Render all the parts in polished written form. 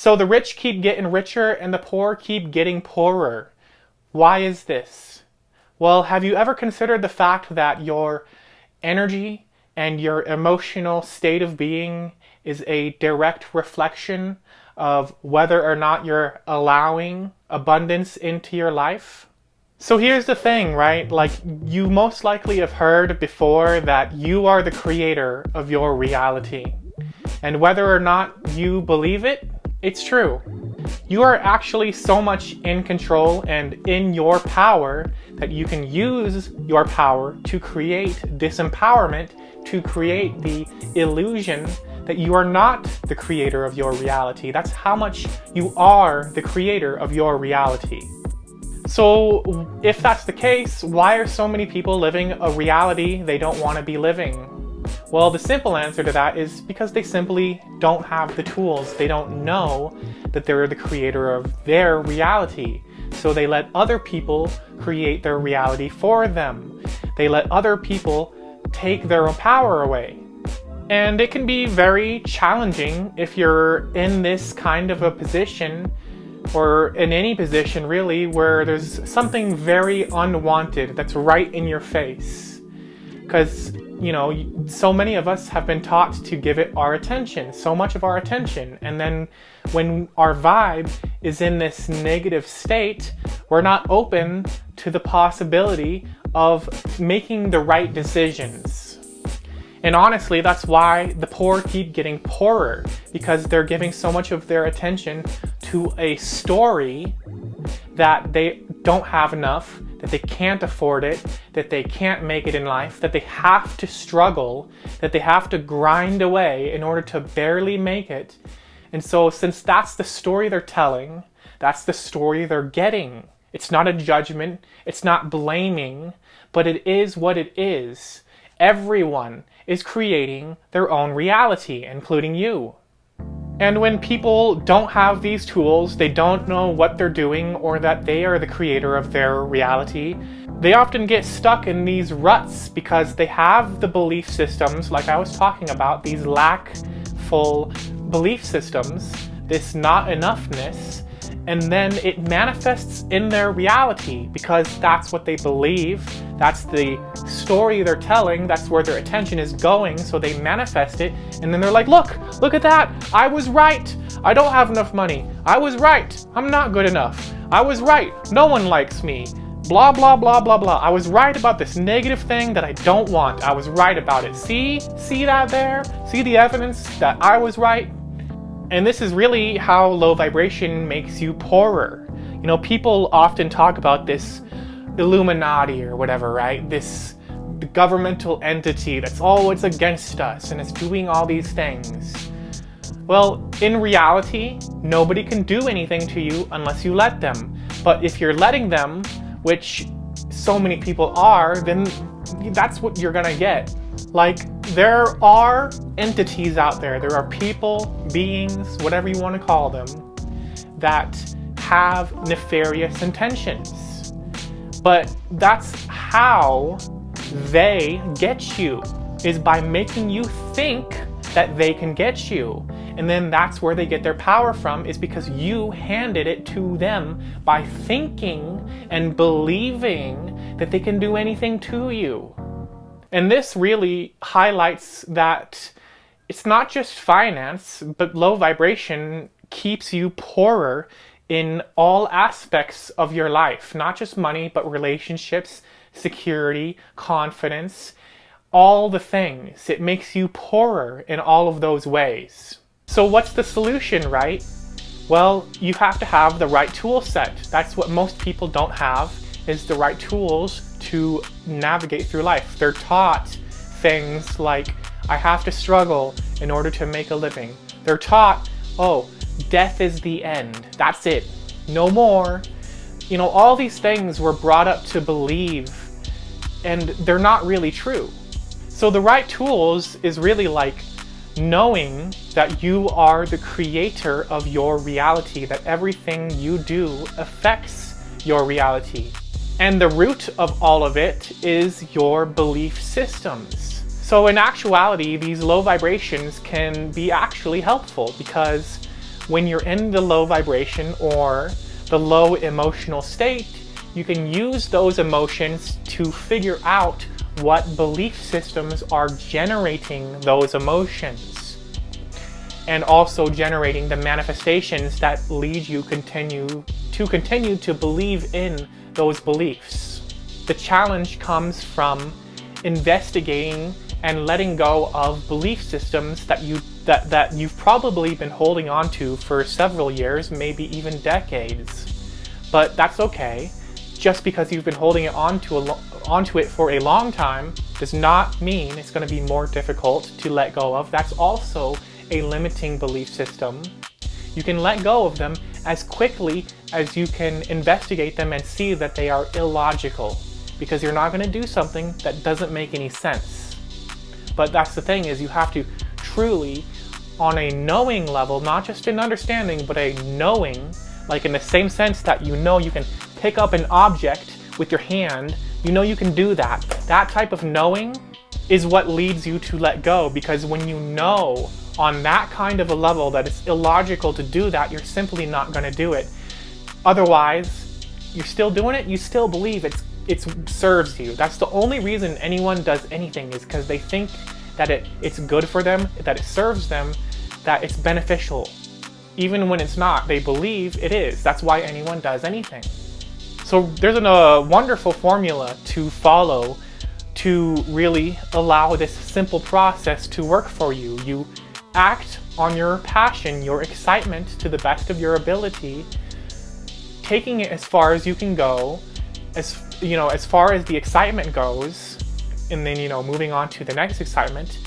So the rich keep getting richer and the poor keep getting poorer. Why is this? Well, have you ever considered the fact that your energy and your emotional state of being is a direct reflection of whether or not you're allowing abundance into your life? So here's the thing, right? Like, you most likely have heard before that you are the creator of your reality. And whether or not you believe it, it's true. You are actually so much in control and in your power that you can use your power to create disempowerment, to create the illusion that you are not the creator of your reality. That's how much you are the creator of your reality. So if that's the case, why are so many people living a reality they don't want to be living? Well, the simple answer to that is because they simply don't have the tools. They don't know that they're the creator of their reality. So they let other people create their reality for them. They let other people take their own power away. And it can be very challenging if you're in this kind of a position, or in any position really, where there's something very unwanted that's right in your face. Because, you know, so many of us have been taught to give it our attention, so much of our attention. And then when our vibe is in this negative state, we're not open to the possibility of making the right decisions. And honestly, that's why the poor keep getting poorer, because they're giving so much of their attention to a story that they don't have enough, that they can't afford it, that they can't make it in life, that they have to struggle, that they have to grind away in order to barely make it. And so since that's the story they're telling, that's the story they're getting. It's not a judgment, it's not blaming, but it is what it is. Everyone is creating their own reality, including you. And when people don't have these tools, they don't know what they're doing or that they are the creator of their reality, they often get stuck in these ruts because they have the belief systems, like I was talking about, these lackful belief systems, this not enoughness, and then it manifests in their reality because that's what they believe, that's the story they're telling, that's where their attention is going, so they manifest it, and then they're like, look at that, I was right, I don't have enough money, I was right, I'm not good enough, I was right, no one likes me, blah blah blah blah blah, I was right about this negative thing that I don't want, I was right about it, see that there, see the evidence that I was right? And this is really how low vibration makes you poorer. You know, people often talk about this Illuminati or whatever, right? This governmental entity that's always against us and it's doing all these things. Well, in reality, nobody can do anything to you unless you let them. But if you're letting them, which so many people are, then that's what you're gonna get. Like, there are entities out there, there are people, beings, whatever you want to call them, that have nefarious intentions. But that's how they get you, is by making you think that they can get you. And then that's where they get their power from, is because you handed it to them by thinking and believing that they can do anything to you. And this really highlights that it's not just finance, but low vibration keeps you poorer in all aspects of your life. Not just money, but relationships, security, confidence, all the things. It makes you poorer in all of those ways. So what's the solution, right? Well, you have to have the right tool set. That's what most people don't have, is the right tools to navigate through life. They're taught things like, I have to struggle in order to make a living. They're taught, oh, death is the end. That's it. No more. You know, all these things we're brought up to believe, and they're not really true. So the right tools is really like knowing that you are the creator of your reality, that everything you do affects your reality. And the root of all of it is your belief systems. So in actuality, these low vibrations can be actually helpful, because when you're in the low vibration or the low emotional state, you can use those emotions to figure out what belief systems are generating those emotions, and also generating the manifestations that lead you continue to believe in those beliefs. The challenge comes from investigating and letting go of belief systems that you've probably been holding on to for several years, maybe even decades. But that's okay. Just because you've been holding onto it for a long time does not mean it's going to be more difficult to let go of. That's also a limiting belief system. You can let go of them as quickly as you can investigate them and see that they are illogical, because you're not going to do something that doesn't make any sense. But that's the thing, is you have to truly, on a knowing level, not just an understanding, but a knowing, like in the same sense that you know you can pick up an object with your hand, you know you can do that. That type of knowing is what leads you to let go, because when you know on that kind of a level that it's illogical to do that, you're simply not going to do it. Otherwise, you're still doing it, you still believe it serves you. That's the only reason anyone does anything, is because they think that it's good for them, that it serves them, that it's beneficial. Even when it's not, they believe it is. That's why anyone does anything. So there's a wonderful formula to follow to really allow this simple process to work for you. You act on your passion, your excitement to the best of your ability, taking it as far as you can go, as far as the excitement goes, and then moving on to the next excitement,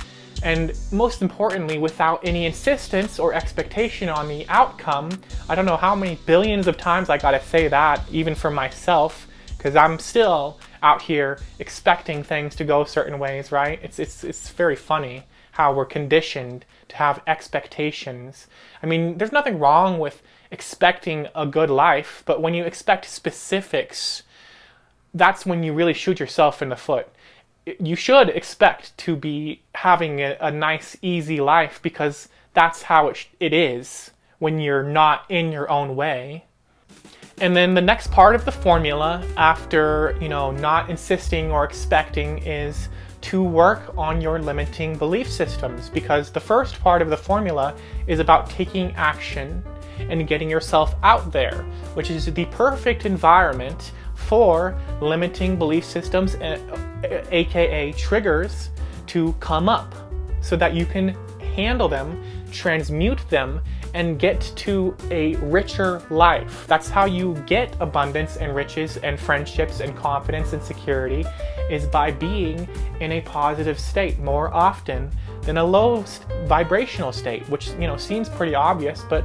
and most importantly, without any insistence or expectation on the outcome. I don't know how many billions of times I gotta say that, even for myself, because I'm still out here expecting things to go certain ways, right? It's very funny how we're conditioned to have expectations. I mean, there's nothing wrong with expecting a good life, but when you expect specifics, that's when you really shoot yourself in the foot. You should expect to be having a nice, easy life, because that's how it is when you're not in your own way. And then the next part of the formula, after not insisting or expecting, is to work on your limiting belief systems, because the first part of the formula is about taking action and getting yourself out there, which is the perfect environment for limiting belief systems, aka triggers, to come up so that you can handle them, transmute them, and get to a richer life. That's how you get abundance and riches and friendships and confidence and security, is by being in a positive state more often than a low vibrational state, which seems pretty obvious, but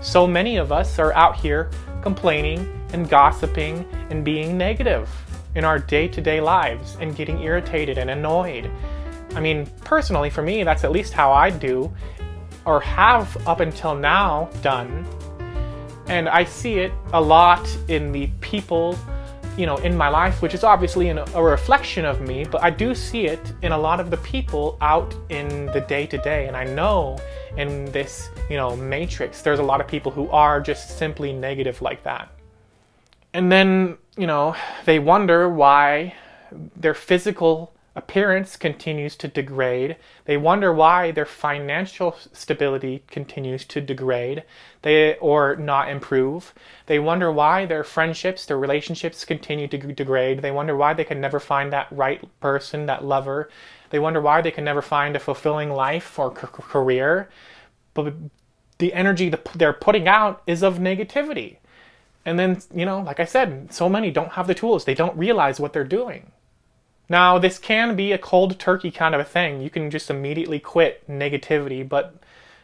so many of us are out here complaining and gossiping and being negative in our day-to-day lives and getting irritated and annoyed. I mean, personally, for me, that's at least how I do, or have up until now done. And I see it a lot in the people, in my life, which is obviously a reflection of me, but I do see it in a lot of the people out in the day-to-day. And I know in this, matrix, there's a lot of people who are just simply negative like that. And then, they wonder why their physical appearance continues to degrade. They wonder why their financial stability continues to degrade or not improve. They wonder why their friendships, their relationships continue to degrade. They wonder why they can never find that right person, that lover. They wonder why they can never find a fulfilling life or career. But the energy they're putting out is of negativity. And then, like I said, so many don't have the tools. They don't realize what they're doing. Now, this can be a cold turkey kind of a thing. You can just immediately quit negativity, but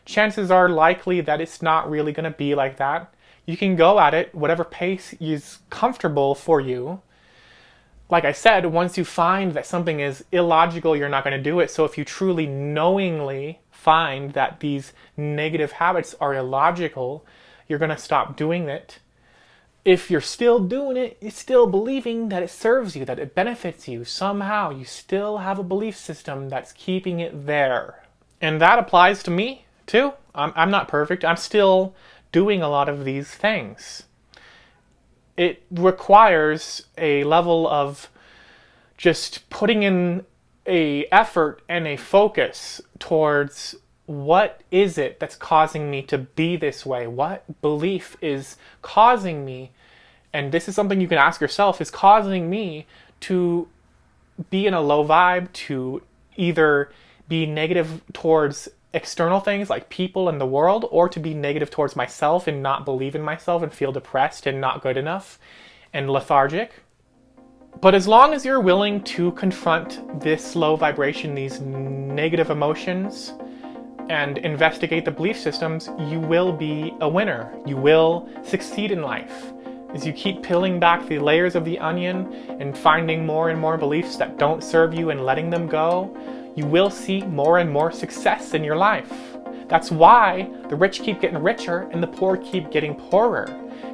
chances are likely that it's not really going to be like that. You can go at it whatever pace is comfortable for you. Like I said, once you find that something is illogical, you're not going to do it. So if you truly knowingly find that these negative habits are illogical, you're going to stop doing it. If you're still doing it, you're still believing that it serves you, that it benefits you somehow. You still have a belief system that's keeping it there. And that applies to me, too. I'm not perfect. I'm still doing a lot of these things. It requires a level of just putting in a effort and a focus towards what is it that's causing me to be this way? What belief is causing me, and this is something you can ask yourself, is causing me to be in a low vibe, to either be negative towards external things like people and the world, or to be negative towards myself and not believe in myself and feel depressed and not good enough and lethargic. But as long as you're willing to confront this low vibration, these negative emotions, and investigate the belief systems, you will be a winner. You will succeed in life. As you keep peeling back the layers of the onion and finding more and more beliefs that don't serve you and letting them go, you will see more and more success in your life. That's why the rich keep getting richer and the poor keep getting poorer.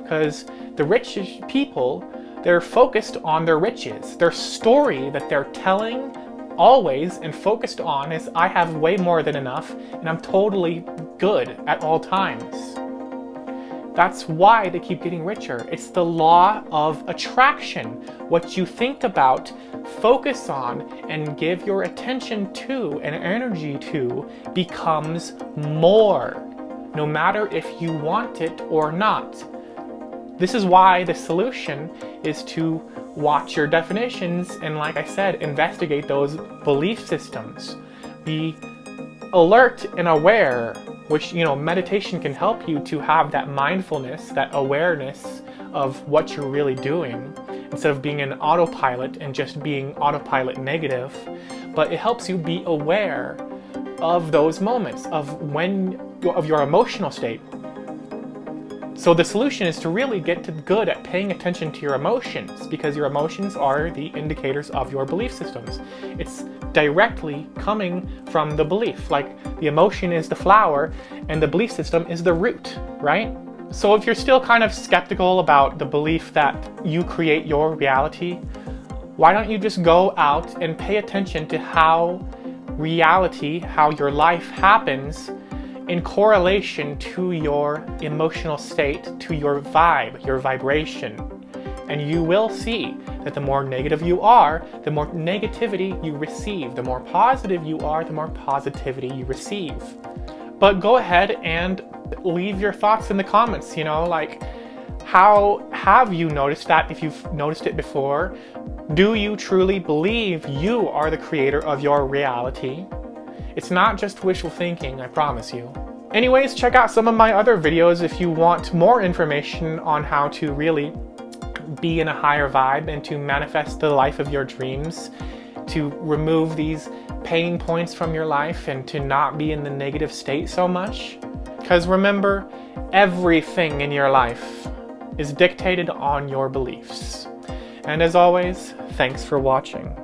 Because the rich people, they're focused on their riches. Their story that they're telling always and focused on is, I have way more than enough and I'm totally good at all times. That's why they keep getting richer. It's the law of attraction. What you think about, focus on, and give your attention to and energy to becomes more, no matter if you want it or not. This is why the solution is to watch your definitions and, like I said, investigate those belief systems. Be alert and aware, which, meditation can help you to have that mindfulness, that awareness of what you're really doing, instead of being an autopilot and just being autopilot negative. But it helps you be aware of those moments, of your emotional state. So the solution is to really get good at paying attention to your emotions, because your emotions are the indicators of your belief systems. It's directly coming from the belief. Like, the emotion is the flower and the belief system is the root, right? So if you're still kind of skeptical about the belief that you create your reality, why don't you just go out and pay attention to how reality, how your life happens in correlation to your emotional state, to your vibe, your vibration. And you will see that the more negative you are, the more negativity you receive. The more positive you are, the more positivity you receive. But go ahead and leave your thoughts in the comments, like, how have you noticed that? If you've noticed it before, do you truly believe you are the creator of your reality? It's not just wishful thinking, I promise you. Anyways, check out some of my other videos if you want more information on how to really be in a higher vibe and to manifest the life of your dreams, to remove these pain points from your life and to not be in the negative state so much. Because remember, everything in your life is dictated on your beliefs. And as always, thanks for watching.